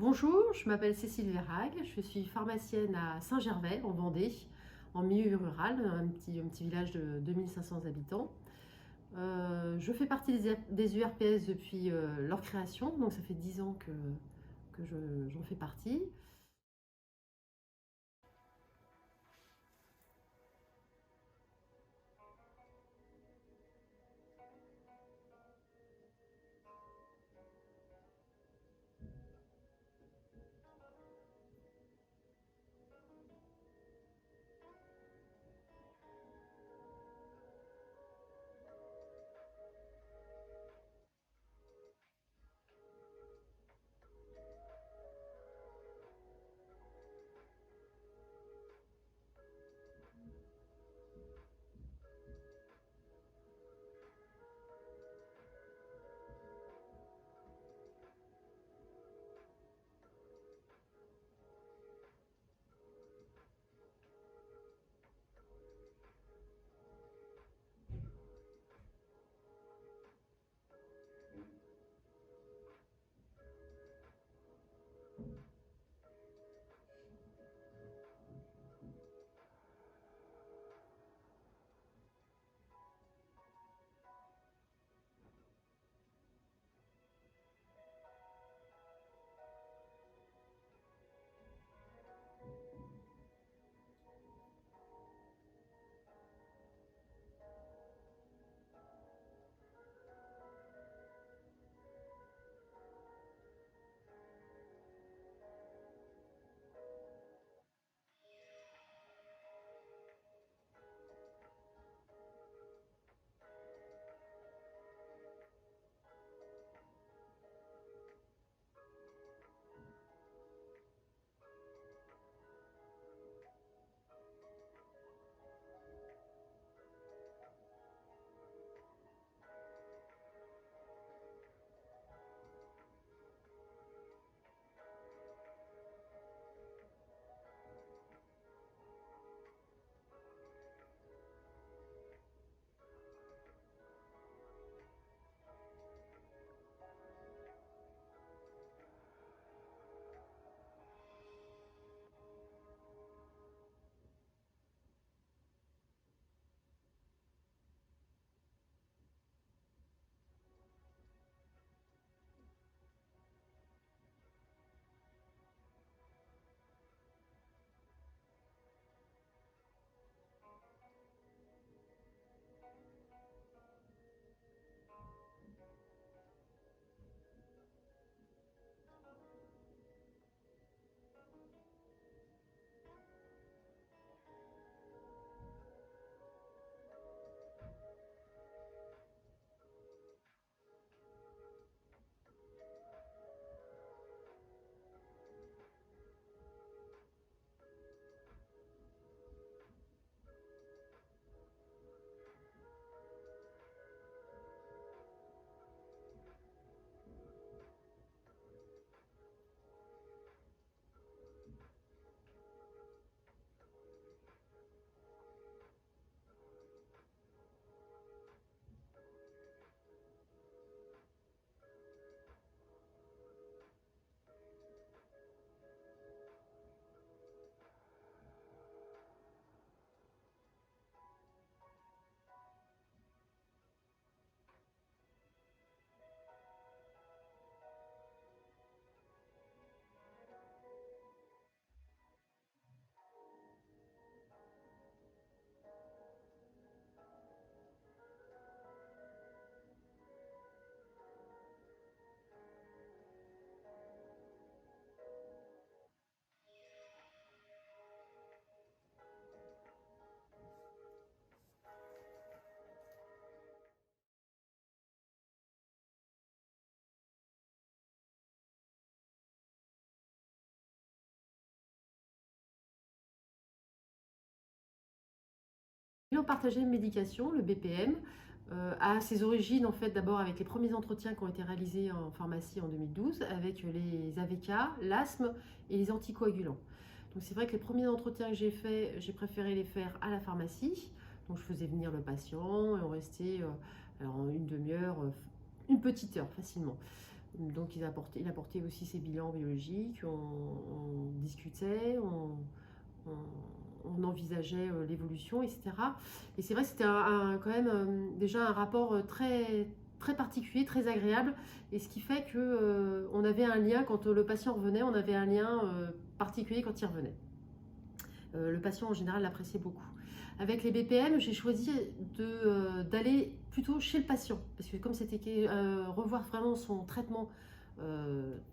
Bonjour, je m'appelle Cécile Verhaeg, je suis pharmacienne à Saint-Gervais, en Vendée, en milieu rural, un petit village de 2500 habitants. Je fais partie des URPS depuis leur création, donc ça fait 10 ans que j'en fais partie. Le bilan partagé de médication, le BPM, a ses origines en fait d'abord avec les premiers entretiens qui ont été réalisés en pharmacie en 2012 avec les AVK, l'asthme et les anticoagulants. Donc c'est vrai que les premiers entretiens que j'ai faits, j'ai préféré les faire à la pharmacie. Donc je faisais venir le patient et on restait alors, en une demi-heure, une petite heure facilement. Donc il apportait aussi ses bilans biologiques, on discutait, on envisageait l'évolution, etc. Et c'est vrai que c'était quand même déjà un rapport très, très particulier, très agréable, et ce qui fait que on avait un lien, quand le patient revenait, on avait un lien particulier quand il revenait. Le patient en général l'appréciait beaucoup. Avec les BPM, j'ai choisi d'aller plutôt chez le patient, parce que comme c'était revoir vraiment son traitement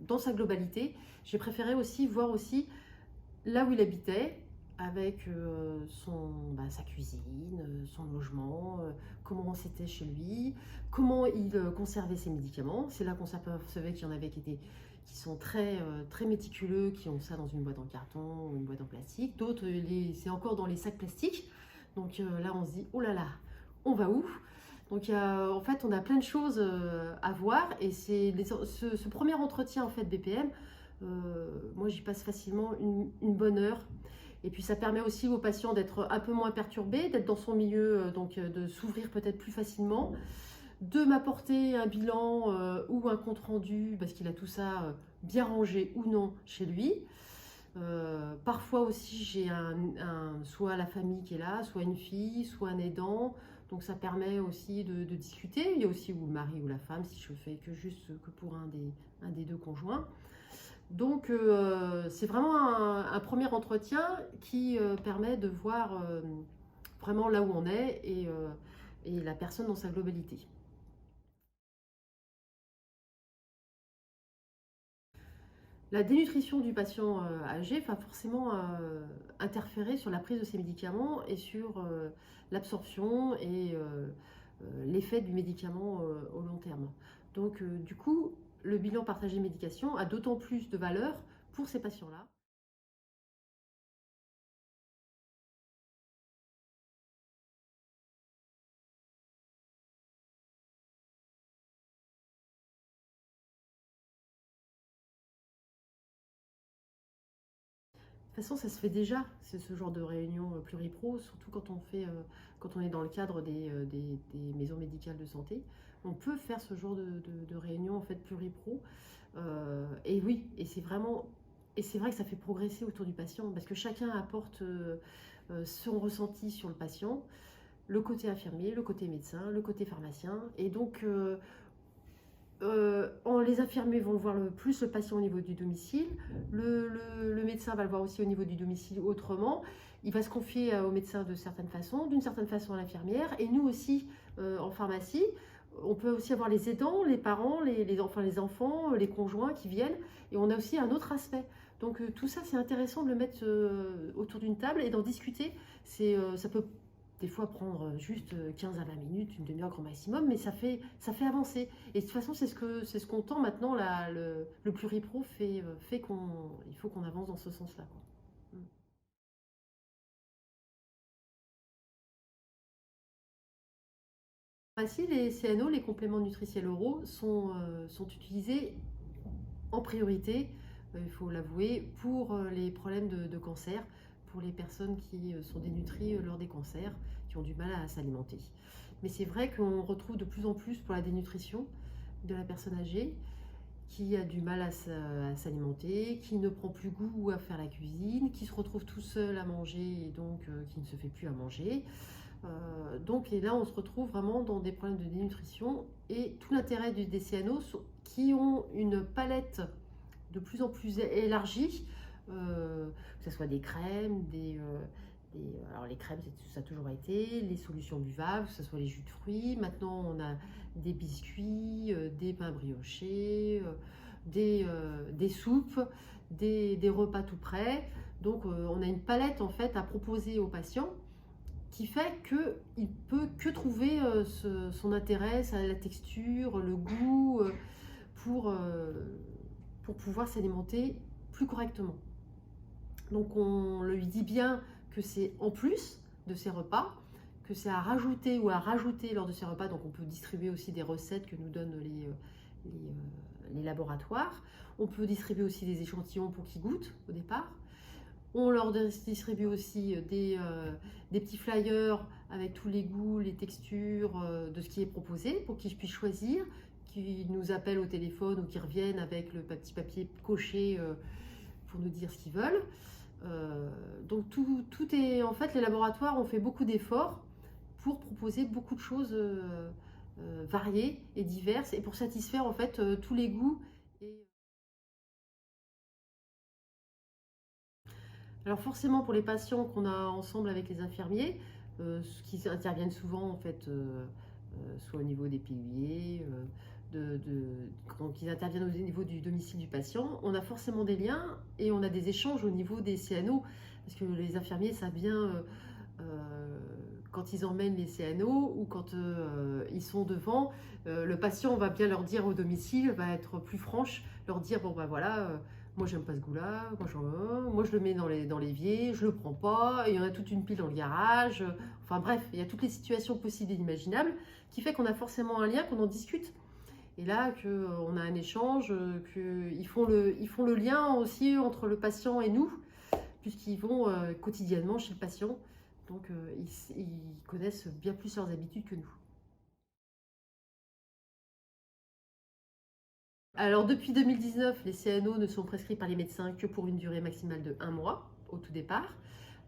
dans sa globalité, j'ai préféré aussi voir aussi là où il habitait, avec sa cuisine, son logement, comment c'était chez lui, comment il conservait ses médicaments. C'est là qu'on s'apercevait qu'il y en avait qui sont très, très méticuleux, qui ont ça dans une boîte en carton ou une boîte en plastique. D'autres, c'est encore dans les sacs plastiques. Donc là, on se dit, oh là là, on va où? Donc en fait, on a plein de choses à voir. Et ce premier entretien en fait BPM, moi j'y passe facilement une bonne heure. Et puis ça permet aussi au patient d'être un peu moins perturbé, d'être dans son milieu, donc de s'ouvrir peut-être plus facilement, de m'apporter un bilan ou un compte-rendu, parce qu'il a tout ça bien rangé ou non chez lui. Parfois aussi j'ai soit la famille qui est là, soit une fille, soit un aidant. Donc ça permet aussi de discuter. Il y a aussi ou le mari ou la femme, si je fais que pour un des deux conjoints. Donc c'est vraiment un premier entretien qui permet de voir vraiment là où on est et la personne dans sa globalité. La dénutrition du patient âgé va forcément interférer sur la prise de ses médicaments et sur l'absorption et l'effet du médicament au long terme. Donc du coup, le bilan partagé médication a d'autant plus de valeur pour ces patients-là. De toute façon, ça se fait déjà, c'est ce genre de réunion pluripro, surtout quand on est dans le cadre des maisons médicales de santé. On peut faire ce genre de réunion en fait pluripro. Et oui, et c'est vrai que ça fait progresser autour du patient, parce que chacun apporte son ressenti sur le patient, le côté infirmier, le côté médecin, le côté pharmacien. Et donc, les infirmiers vont voir plus le patient au niveau du domicile, le médecin va le voir aussi au niveau du domicile autrement, il va se confier au médecin d'une certaine façon à l'infirmière, et nous aussi en pharmacie, on peut aussi avoir les aidants, les parents, les enfants, les conjoints qui viennent, et on a aussi un autre aspect. Donc tout ça, c'est intéressant de le mettre autour d'une table et d'en discuter. Ça peut des fois prendre juste 15 à 20 minutes, une demi-heure grand maximum, mais ça fait avancer. Et de toute façon, c'est ce qu'on tend maintenant, le pluripro fait il faut qu'on avance dans ce sens-là, quoi. Mm. Ainsi, les CNO, les compléments nutritionnels oraux, sont utilisés en priorité, il faut l'avouer, pour les problèmes de cancer, pour les personnes qui sont dénutries lors des cancers, qui ont du mal à s'alimenter. Mais c'est vrai qu'on retrouve de plus en plus pour la dénutrition de la personne âgée qui a du mal à s'alimenter, qui ne prend plus goût à faire la cuisine, qui se retrouve tout seul à manger et donc qui ne se fait plus à manger. Donc et là on se retrouve vraiment dans des problèmes de dénutrition, et tout l'intérêt des CNO qui ont une palette de plus en plus élargie, que ce soit des crèmes, alors les crèmes ça a toujours été, les solutions buvables, que ce soit les jus de fruits, maintenant on a des biscuits, des pains briochés, des soupes, des repas tout prêts. Donc on a une palette en fait à proposer aux patients qui fait qu'il peut que trouver son intérêt, la texture, le goût, pour, euh, pour pouvoir s'alimenter plus correctement. Donc on lui dit bien que c'est en plus de ses repas, que c'est à rajouter ou à rajouter lors de ses repas. Donc on peut distribuer aussi des recettes que nous donnent les laboratoires. On peut distribuer aussi des échantillons pour qu'ils goûtent au départ. On leur distribue aussi des petits flyers avec tous les goûts, les textures de ce qui est proposé pour qu'ils puissent choisir, qui nous appellent au téléphone ou qui reviennent avec le petit papier coché pour nous dire ce qu'ils veulent. Donc tout est, en fait, les laboratoires ont fait beaucoup d'efforts pour proposer beaucoup de choses variées et diverses et pour satisfaire en fait tous les goûts. Alors forcément pour les patients qu'on a ensemble avec les infirmiers, qui interviennent souvent en fait, soit au niveau des piliers, quand ils interviennent au niveau du domicile du patient, on a forcément des liens et on a des échanges au niveau des CNO, parce que les infirmiers savent bien quand ils emmènent les CNO ou quand ils sont devant, le patient va bien leur dire au domicile, va être plus franche, leur dire bon ben voilà, moi j'aime pas ce goût-là, moi je le mets dans l'évier, je le prends pas, et il y en a toute une pile dans le garage. Enfin bref, il y a toutes les situations possibles et imaginables qui fait qu'on a forcément un lien, qu'on en discute. Et là, qu'on a un échange, qu'ils font le lien aussi entre le patient et nous, puisqu'ils vont quotidiennement chez le patient. Donc, ils connaissent bien plus leurs habitudes que nous. Alors, depuis 2019, les CNO ne sont prescrits par les médecins que pour une durée maximale de 1 mois, au tout départ,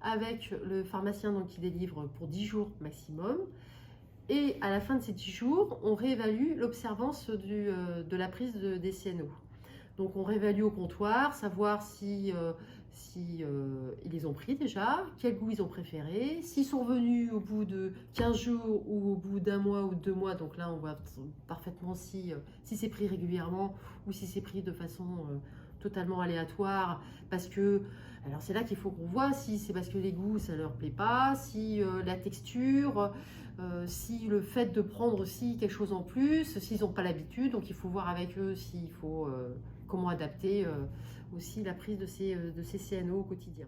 avec le pharmacien donc, qui délivre pour 10 jours maximum. Et à la fin de ces 10 jours, on réévalue l'observance de la prise des CNO. Donc on réévalue au comptoir, savoir si ils les ont pris déjà, quel goût ils ont préféré, s'ils sont revenus au bout de 15 jours ou au bout d'un mois ou 2 mois. Donc là, on voit parfaitement si c'est pris régulièrement ou si c'est pris de façon totalement aléatoire. Parce que, alors c'est là qu'il faut qu'on voit si c'est parce que les goûts, ça leur plaît pas, si la texture, si le fait de prendre aussi quelque chose en plus, s'ils n'ont pas l'habitude. Donc il faut voir avec eux s'il faut comment adapter aussi la prise de ces CNO au quotidien.